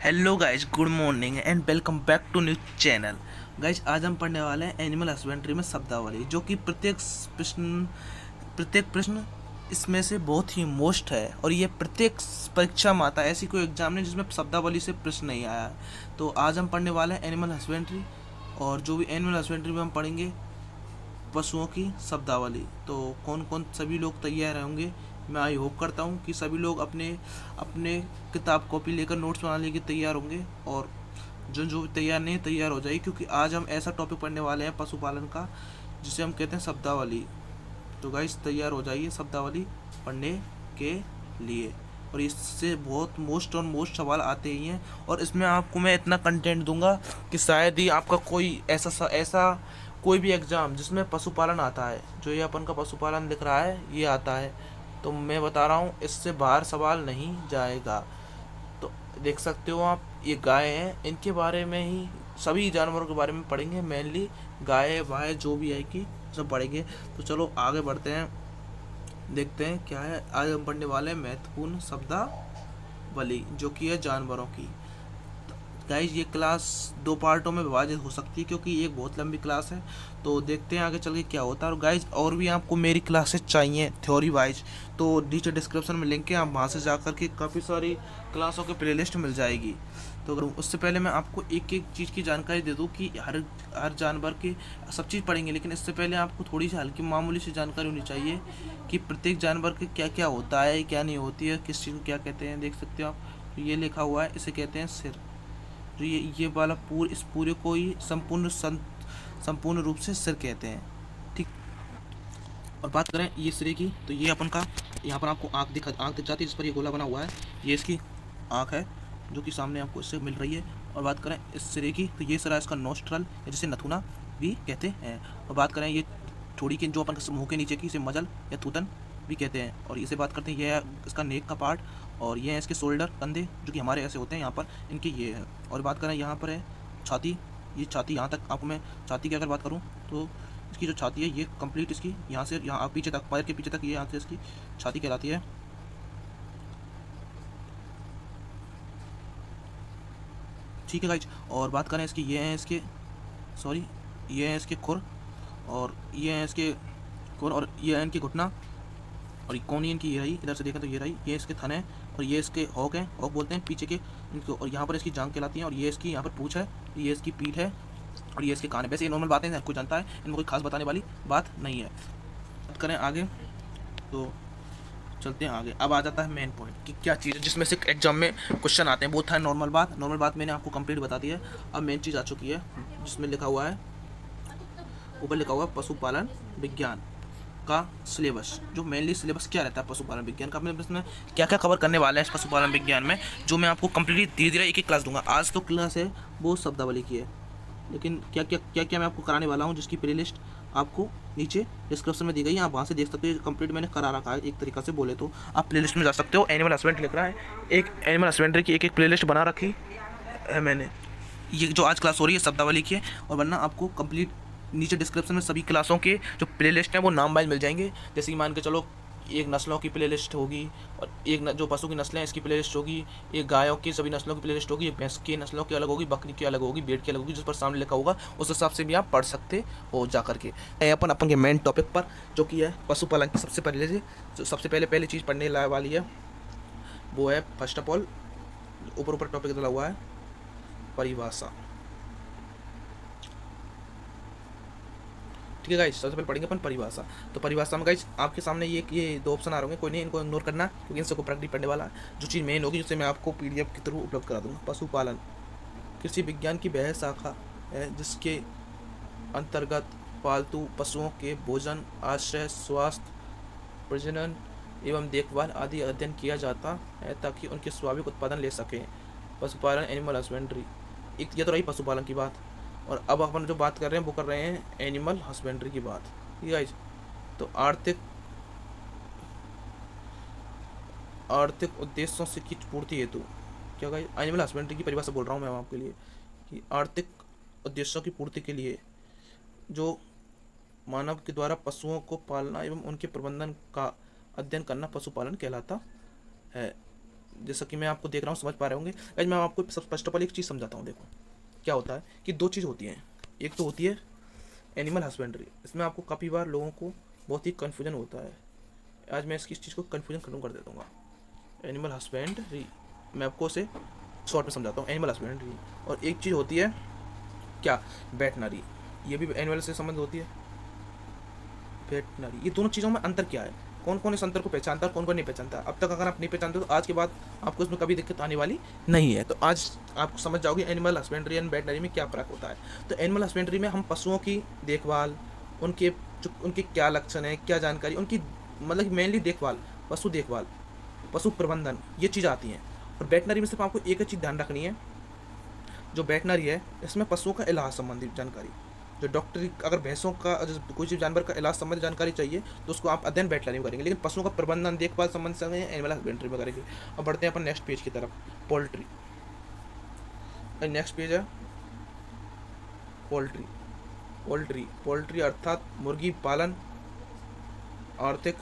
Hello guys, good morning and welcome back to new channel. Guys, आज हम पढ़ने वाले हैं एनिमल हस्बेंड्री में शब्दावली, जो कि प्रत्येक प्रश्न इसमें से बहुत ही मोस्ट है। और ये प्रत्येक परीक्षा में आता है, ऐसी कोई एग्जाम नहीं जिसमें शब्दावली से प्रश्न नहीं आया है। तो आज हम पढ़ने वाले हैं एनिमल हस्बेंड्री, और जो भी एनिमल हस्बेंड्री में हम पढ़ेंगे पशुओं की शब्दावली। तो कौन कौन सभी लोग तैयार होंगे? मैं आई होप करता हूँ कि सभी लोग अपने अपने किताब कॉपी लेकर नोट्स बनाने के तैयार होंगे, और जो जो तैयार नहीं तैयार हो जाए, क्योंकि आज हम ऐसा टॉपिक पढ़ने वाले हैं पशुपालन का जिसे हम कहते हैं शब्दावली। तो गाइस, तैयार हो जाइए शब्दावली पढ़ने के लिए। और इससे बहुत मोस्ट सवाल आते ही हैं, और इसमें आपको मैं इतना कंटेंट दूंगा कि शायद ही आपका कोई ऐसा कोई भी एग्ज़ाम जिसमें पशुपालन आता है, जो ये अपन का पशुपालन लिख रहा है, ये आता है, तो मैं बता रहा हूँ इससे बाहर सवाल नहीं जाएगा। तो देख सकते हो आप, ये गाय हैं, इनके बारे में ही सभी जानवरों के बारे में पढ़ेंगे। मेनली गाय वाय जो भी है कि सब पढ़ेंगे। तो चलो आगे बढ़ते हैं, देखते हैं क्या है। आज हम पढ़ने वाले हैं महत्वपूर्ण शब्दावली, जो कि है जानवरों की। गाइज, ये क्लास दो पार्टों में विभाजित हो सकती है, क्योंकि एक बहुत लंबी क्लास है। तो देखते हैं आगे चल के क्या होता है। और गाइज, और भी आपको मेरी क्लासेस चाहिए थ्योरी वाइज, तो नीचे डिस्क्रिप्शन में लिंक है, आप वहाँ से जा कर के काफ़ी सारी क्लासों की प्लेलिस्ट मिल जाएगी। तो अगर उससे पहले मैं आपको एक एक चीज़ की जानकारी दे दूँ कि हर हर जानवर की सब चीज़ पढ़ेंगे, लेकिन इससे पहले आपको थोड़ी सी हल्की मामूली सी जानकारी होनी चाहिए कि प्रत्येक जानवर के क्या क्या होता है, क्या नहीं होती है, किस चीज़ को क्या कहते हैं। देख सकते हो आप, तो ये लिखा हुआ है, इसे कहते हैं सिर। तो ये वाला इस पूरे को ही संपूर्ण रूप से सिर कहते हैं, ठीक। और बात करें ये सिरे की, तो ये अपन का यहाँ पर आपको आँख दिख जाती है, जिस पर ये गोला बना हुआ है, ये इसकी आँख है, जो कि सामने आपको इससे मिल रही है। और बात करें इस सिरे की, तो ये सिरा इसका नोस्ट्रल, या जिसे नथुना भी कहते हैं। और बात करें ये थोड़ी की, जो अपन के मुँह के नीचे की, इसे मजल या थूतन भी कहते हैं। और इसे बात करते हैं, ये है इसका नेक का पार्ट, और ये है इसके शोल्डर, कंधे, जो कि हमारे ऐसे होते हैं यहाँ पर, इनके ये है। और बात करें यहाँ पर है छाती, ये छाती, यहाँ तक आपको मैं छाती की अगर बात करूँ, तो इसकी जो छाती है ये कंप्लीट इसकी यहाँ से यहाँ पीछे तक, पैर के पीछे तक, ये यहाँ से इसकी छाती कहलाती है, ठीक है गाइज। और बात करें इसकी, ये हैं इसके सॉरी ये हैं इसके खुर, और ये हैं इसके खुर, और ये है इनकी घुटना, और कौन, इनकी ये रही, इधर से देखें तो ये रही, ये इसके थन है, और ये इसके हॉक हैं, हॉक बोलते हैं पीछे के इनको। और यहाँ पर इसकी जांग कहलाती है, और ये इसकी यहाँ पर पूँछ है, ये इसकी पीठ है, और ये इसके कान है। वैसे ये नॉर्मल बातें हैं, हर कोई जानता है, इनमें कोई खास बताने वाली बात नहीं है। बात करें आगे, तो चलते हैं आगे। अब आ जाता है मेन पॉइंट कि क्या चीज़ है जिसमें से एग्जाम में क्वेश्चन आते हैं। वो था नॉर्मल बात मैंने आपको कंप्लीट बता दी है। अब मेन चीज़ आ चुकी है, जिसमें लिखा हुआ है, ऊपर लिखा हुआ है पशुपालन विज्ञान का सिलेबस। जो मेनली सिलेबस क्या रहता है पशुपालन विज्ञान का, मैं इसमें क्या क्या कवर करने वाला है इस पशुपालन विज्ञान में, जो मैं आपको कंप्लीटली धीरे धीरे एक एक क्लास दूंगा। आज तो क्लास है वो शब्दावली की है, लेकिन क्या क्या मैं आपको कराने वाला हूँ, जिसकी प्ले लिस्ट आपको नीचे डिस्क्रिप्शन में दी गई है, आप वहाँ से देख सकते हो। कंप्लीट मैंने करा रखा है, एक तरीका से बोले तो आप प्ले लिस्ट में जा सकते हो। एनिमल हस्बेंड्री लिख रहा है, एक एनिमल हस्बेंड्री की एक एक प्ले लिस्ट बना रखी है मैंने। ये जो आज क्लास हो रही है शब्दावली की है, और वरना आपको कंप्लीट नीचे डिस्क्रिप्शन में सभी क्लासों के जो प्ले लिस्ट हैं वो नाम वाइज मिल जाएंगे। जैसे कि मान के चलो, एक नस्लों की प्ले लिस्ट होगी, और एक जो पशु की नस्लें हैं इसकी प्ले लिस्ट होगी, एक गायों की सभी नस्लों की प्ले लिस्ट होगी, भैंस की नस्लों की अलग होगी, बकरी की अलग होगी, भेड़ की अलग होगी, जिस पर सामने लिखा होगा उस हिसाब से भी आप पढ़ सकते हो जा करके। अपन के मेन टॉपिक पर, जो कि है पशुपालन की सबसे पहले चीज़ पढ़ने वाली है, वो है फर्स्ट ऑफ ऑल, ऊपर टॉपिक डाला हुआ है परिभाषा, ठीक है गाइस। सबसे पहले पढ़ेंगे अपन परिभाषा। तो परिभाषा में गाइस आपके सामने ये दो ऑप्शन आ रहे होंगे, कोई नहीं, इनको इग्नोर करना, क्योंकि इनसे कोई प्रैक्टिस पढ़ने वाला है। जो चीज़ मेन होगी, जिससे मैं आपको पीडीएफ के थ्रू उपलब्ध करा दूँगा। पशुपालन कृषि विज्ञान की वह शाखा है जिसके अंतर्गत पालतू पशुओं के भोजन, आश्रय, स्वास्थ्य, प्रजनन एवं देखभाल आदि अध्ययन किया जाता है, ताकि उनके स्वाभाविक उत्पादन ले सकें। पशुपालन एनिमल हस्बेंड्री, एक ये तो रही पशुपालन की बात। और अब अपन जो बात कर रहे हैं वो कर रहे हैं एनिमल हस्बेंड्री की बात, ठीक है गाइस। तो आर्थिक उद्देश्यों से की पूर्ति हेतु, क्या गाइस, एनिमल हस्बेंड्री की परिभाषा बोल रहा हूँ मैं आपके लिए, कि आर्थिक उद्देश्यों की पूर्ति के लिए जो मानव के द्वारा पशुओं को पालना एवं उनके प्रबंधन का अध्ययन करना पशुपालन कहलाता है। जैसा कि मैं आपको देख रहा हूँ, समझ पा रहे होंगे गाइज। मैं आपको फर्स्ट ऑफ ऑल एक चीज़ समझाता हूँ। देखो क्या होता है कि दो चीज़ होती हैं। एक तो होती है एनिमल हस्बेंड्री, इसमें आपको काफ़ी बार लोगों को बहुत ही कन्फ्यूजन होता है। आज मैं इसकी इस चीज़ को कन्फ्यूजन खत्म कर देता हूँ। एनिमल हस्बेंड्री, मैं आपको उसे शॉर्ट में समझाता हूँ। एनिमल हस्बेंड्री और एक चीज़ होती है क्या, वेटनरी, ये भी एनिमल से संबंध होती है। वेटनरी, ये दोनों चीज़ों में अंतर क्या है, कौन कौन इस अंतर को पहचानता है, कौन कौन नहीं पहचानता। अब तक अगर आप नहीं पहचानते तो आज के बाद आपको इसमें कभी दिक्कत आने वाली नहीं है। तो आज आपको समझ जाओगे एनिमल हस्बेंड्री एंड वेटनरी में क्या फ़र्क होता है। तो एनिमल हस्बेंड्री में हम पशुओं की देखभाल, उनके क्या लक्षण है, क्या जानकारी, उनकी मतलब मेनली देखभाल, पशु देखभाल, पशु प्रबंधन, ये चीज़ आती हैं। और वेटनरी में सिर्फ आपको एक ही चीज़ ध्यान रखनी है, जो वेटनरी है इसमें पशुओं का इलाज संबंधित जानकारी, जो डॉक्टरी, अगर भैंसों का कोई चीज़ जानवर का इलाज संबंधी जानकारी चाहिए तो उसको आप अध्ययन वेटनरी में करेंगे, लेकिन पशुओं का प्रबंधन देखभाल संबंध से एनिमल हस्बेंड्री में करेंगे। अब बढ़ते हैं अपन नेक्स्ट पेज की तरफ, पोल्ट्री। नेक्स्ट पेज है पोल्ट्री। पोल्ट्री अर्थात मुर्गी पालन। आर्थिक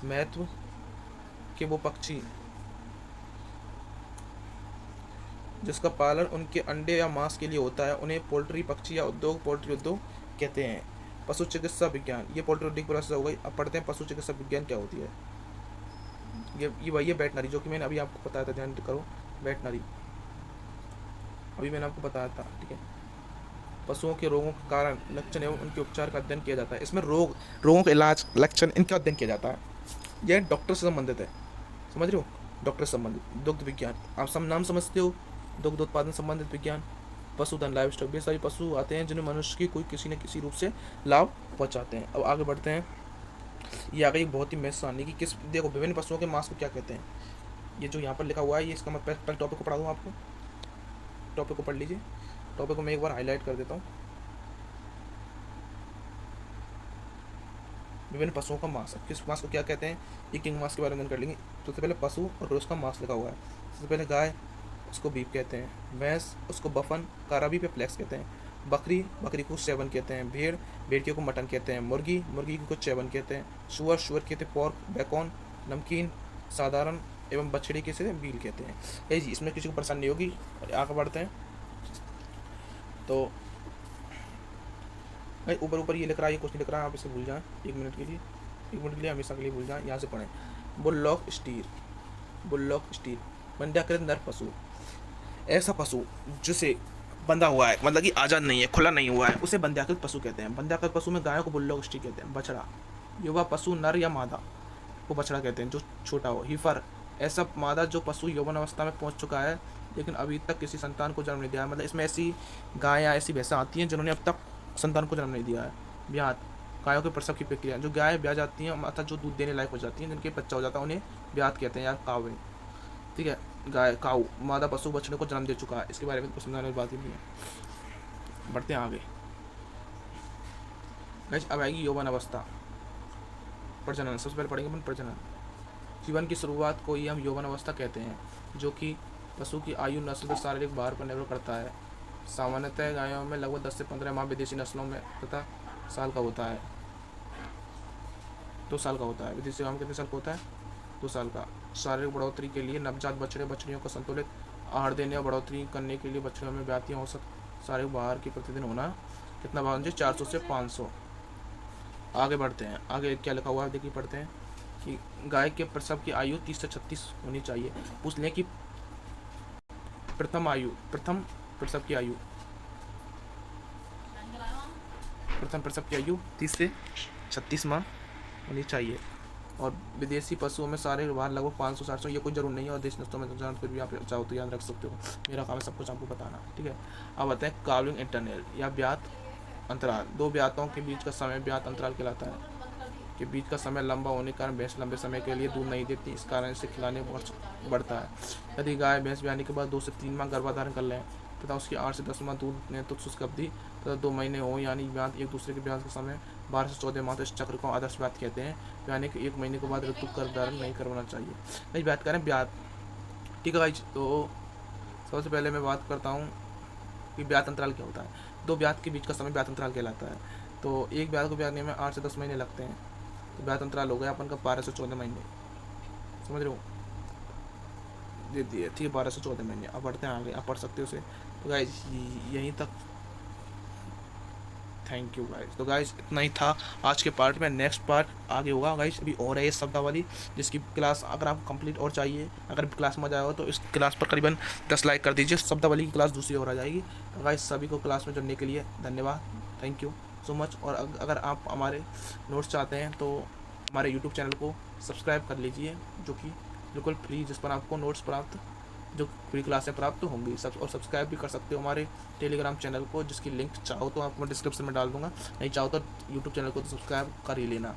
महत्व के वो पक्षी जिसका पालन उनके अंडे या मांस के लिए होता है, उन्हें पोल्ट्री पक्षी या उद्योग, पोल्ट्री उद्योग कहते हैं। पशु चिकित्सा विज्ञान, ये पोल्ट्री उद्योग प्रोसेस हो गई। अब पढ़ते हैं पशु चिकित्सा विज्ञान क्या होती है। ये वही है वेटनरी, जो कि मैंने अभी आपको बताया था, ध्यान करो। वेटनरी अभी मैंने आपको बताया था, ठीक है। पशुओं के रोगों के कारण, लक्षण एवं उनके उपचार का अध्ययन किया जाता है। इसमें रोगों का इलाज, लक्षण, इनका अध्ययन किया जाता है। यह डॉक्टर से संबंधित है, समझ रहे हो, डॉक्टर से संबंधित। दुग्ध विज्ञान, आप सब नाम समझते हो, दुग्ध उत्पादन संबंधित विज्ञान। पशुधन, लाइव स्टॉक, ये सारी पशु आते हैं जिन्हें मनुष्य की कोई किसी न किसी रूप से लाभ पहुंचाते हैं। अब आगे बढ़ते हैं। ये आ गई बहुत ही महत्वपूर्ण कि किस, देखो विभिन्न पशुओं के मांस को क्या कहते हैं। ये जो यहाँ पर लिखा हुआ है, ये इसका मैं पहले टॉपिक को पढ़ा दूँ आपको, टॉपिक को पढ़ लीजिए। टॉपिक को मैं एक बार हाईलाइट कर देता हूँ। विभिन्न पशुओं का मांस, किस मांस को क्या कहते हैं, ये किंग मांस के बारे में कर लेंगे। सबसे पहले पशु और उसका मांस लिखा हुआ है। सबसे पहले गाय, उसको बीफ कहते हैं। भैंस, उसको बफन, काराबी पे फ्लैक्स कहते हैं। बकरी को सेवन कहते हैं। भेड़ को मटन कहते हैं। मुर्गी को चेवन कहते हैं। सुअर कहते हैं पोर्क, बैकॉन नमकीन साधारण, एवं बछड़ी के से बील कहते हैं। ये जी, इसमें किसी को परेशानी नहीं होगी। आगे बढ़ते हैं। तो भाई ऊपर ये लिख रहा है, ये कुछ नहीं लिख रहा है, आप इसे भूल जाएं एक मिनट के लिए, हमेशा के लिए भूल जाएं। यहाँ से पढ़ें। बुल्लॉक स्टीर, बंध्याकृत नर पशु, ऐसा पशु जिसे बंधा हुआ है, मतलब कि आज़ाद नहीं है, खुला नहीं हुआ है, उसे बंध्याकृत पशु कहते हैं। बंध्याकृत पशु में गायों को बुल्लॉक स्टीर कहते हैं। बछड़ा, युवा पशु नर या मादा को बछड़ा कहते हैं, जो छोटा हो। हीफर, ऐसा मादा जो पशु यौवन अवस्था में पहुंच चुका है लेकिन अभी तक किसी संतान को जन्म नहीं दिया है। मतलब इसमें ऐसी गाय या ऐसी भैंसा आती हैं जिन्होंने अब तक संतान को जन्म नहीं दिया है। ब्यात, गायों के प्रसव की प्रक्रिया, जो गाय ब्याह जाती हैं अर्थात जो दूध देने लायक हो जाती हैं, जिनके बच्चा हो जाता है, उन्हें ब्यात कहते हैं या कावे, ठीक है। गाय, काऊ, मादा पशु बछड़े को जन्म दे चुका है, इसके बारे में कुछ समझाने वाली बात ही नहीं है। बढ़ते हैं आगे। अब आएगी यौवन अवस्था, प्रजनन। सबसे पहले पढ़ेंगे अपन प्रजनन। जीवन की शुरुआत को ही हम यौवन अवस्था कहते हैं, जो कि पशु की आयु, नस्ल व शारीरिक भार पर निर्भर करता है। सामान्यतः गायों में लगभग 10 से 15 माह, विदेशी नस्लों में तथा साल का होता है, 2 साल का होता है। विदेशी गायों में कितने साल का होता है, 2 साल का। शारीरिक बढ़ोतरी के लिए नवजात बछड़ियों को संतुलित आहार देने और बढ़ोतरी करने के लिए बछड़ियों में व्याप्तियाँ औसत शारीरिक भार की प्रतिदिन होना कितना भार होना चाहिए, 400 से 500। आगे बढ़ते हैं। आगे क्या लिखा हुआ है देखिए, पढ़ते हैं कि गाय के प्रसव की आयु 30 से 36 होनी चाहिए। पूछ लें कि प्रथम प्रसव की आयु 30 से 36 माह होनी चाहिए। और विदेशी पशुओं में शारीरिक भार लगभग 500-700, ये कोई जरूर नहीं है। और देशी नस्लों में तो जान, फिर भी आप चाहो तो याद रख सकते हो, मेरा काम है सब कुछ आपको बताना, ठीक है। अब आते हैं कावलिंग इंटरवल या ब्यात अंतराल। 2 ब्यातों के बीच का समय ब्यात अंतराल कहलाता है। के बीच का समय लंबा होने के कारण भैंस लंबे समय के लिए दूध नहीं देती, इस कारण इसे खिलाने बढ़ता है। यदि गाय भैंस ब्याने के बाद 2 से 3 माह गर्भाधारण कर लें तथा उसकी 8 से 10 माह दूध ने तो शुष्क अवधि तथा 2 महीने हो, यानी ब्यात एक दूसरे के ब्यात का समय 12 से 14 माह, तो इस चक्र को आदर्श ब्यात कहते हैं। ब्याने के 1 महीने के बाद ऋतु गर्भधारण नहीं करवाना चाहिए। नहीं बात करें ब्यात, ठीक है गाइस। तो सबसे पहले मैं बात करता हूँ कि ब्यात अंतराल क्या होता है। 2 ब्यात के बीच का समय ब्यात अंतराल कहलाता है। तो एक ब्यात को ब्याने में 8 से 10 महीने लगते हैं, तो ब्यात अंतराल हो गया अपन का 12 से 14 महीने, समझ रहे हो। दे दिए, ठीक है, 12 से 14 महीने। अब बढ़ते हैं आगे, आप पढ़ सकते हो उसे। तो गाइज यहीं तक, थैंक यू गाइज। तो गाइज इतना ही था आज के पार्ट में। नेक्स्ट पार्ट आगे होगा गाइज, अभी और है ये शब्दावली, जिसकी क्लास अगर आपको कंप्लीट और चाहिए, अगर क्लास में मजा आया हो तो इस क्लास पर करीबन 10 लाइक कर दीजिए। शब्दावली की क्लास दूसरी और आ जाएगी। तो गाइज सभी को क्लास में जुड़ने के लिए धन्यवाद, थैंक यू सो मच। और अगर आप हमारे नोट्स चाहते हैं तो हमारे यूट्यूब चैनल को सब्सक्राइब कर लीजिए, जो कि बिल्कुल फ्री, जिस पर आपको नोट्स प्राप्त, जो फ्री क्लासें प्राप्त होंगी। और सब्सक्राइब भी कर सकते हो हमारे टेलीग्राम चैनल को, जिसकी लिंक चाहो तो आपको मैं डिस्क्रिप्शन में डाल दूंगा, नहीं चाहो तो यूट्यूब चैनल को तो सब्सक्राइब कर ही लेना।